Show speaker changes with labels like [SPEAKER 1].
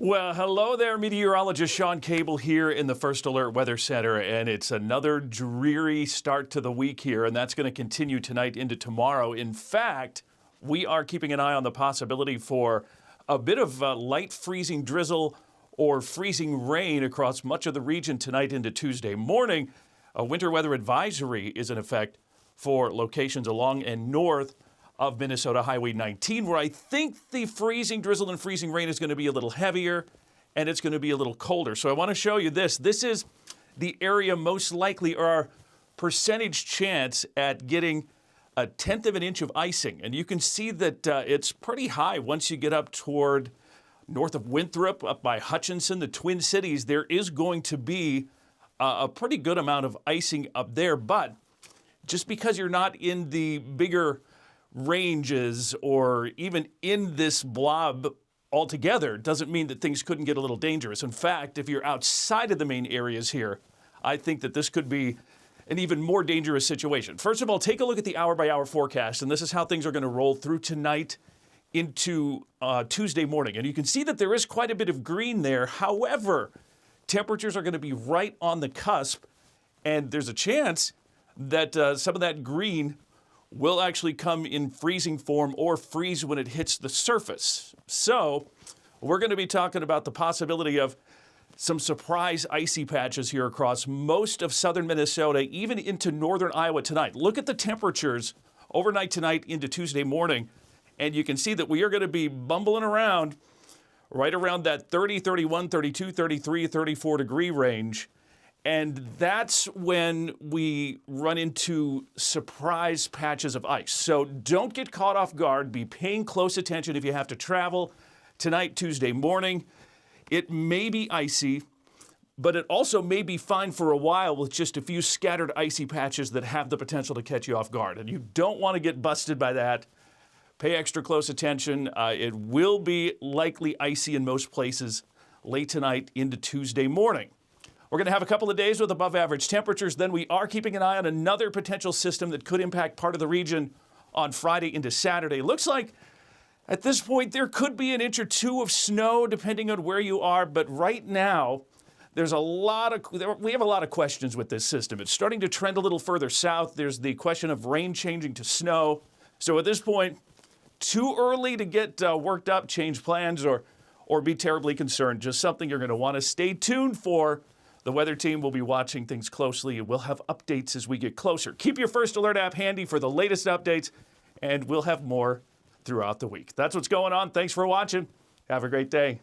[SPEAKER 1] Well, hello there, Meteorologist Shawn Cable here in the First Alert Weather Center, and it's another dreary start to the week here, and that's going to continue tonight into tomorrow. In fact, we are keeping an eye on the possibility for a bit of light freezing drizzle or freezing rain across much of the region tonight into Tuesday morning. A winter weather advisory is in effect for locations along and north of Minnesota Highway 19, where I think the freezing drizzle and freezing rain is going to be a little heavier and it's going to be a little colder. So I want to show you this. This is the area most likely, or our percentage chance at getting a tenth of an inch of icing. And you can see that it's pretty high once you get up toward north of Winthrop, up by Hutchinson, the Twin Cities. There is going to be a pretty good amount of icing up there. But just because you're not in the bigger ranges or even in this blob altogether doesn't mean that things couldn't get a little dangerous. In fact, if you're outside of the main areas here, I think that this could be an even more dangerous situation. First of all, take a look at the hour-by-hour forecast, and this is how things are going to roll through tonight into Tuesday morning. And you can see that there is quite a bit of green there. However, temperatures are going to be right on the cusp, and there's a chance that some of that green will actually come in freezing form or freeze when it hits the surface. So we're going to be talking about the possibility of some surprise icy patches here across most of southern Minnesota, even into northern Iowa tonight. Look at the temperatures overnight tonight into Tuesday morning, and you can see that we are going to be bumbling around right around that 30, 31, 32, 33, 34 degree range. And that's when we run into surprise patches of ice. So don't get caught off guard. Be paying close attention if you have to travel tonight, Tuesday morning. It may be icy, but it also may be fine for a while with just a few scattered icy patches that have the potential to catch you off guard. And you don't want to get busted by that. Pay extra close attention. It will be likely icy in most places late tonight into Tuesday morning. We're going to have a couple of days with above average temperatures. Then we are keeping an eye on another potential system that could impact part of the region on Friday into Saturday. Looks like at this point there could be an inch or two of snow depending on where you are. But right now, we have a lot of questions with this system. It's starting to trend a little further south. There's the question of rain changing to snow. So at this point, too early to get worked up, change plans, or be terribly concerned. Just something you're going to want to stay tuned for. The weather team will be watching things closely, and we'll have updates as we get closer. Keep your First Alert app handy for the latest updates, and we'll have more throughout the week. That's what's going on. Thanks for watching. Have a great day.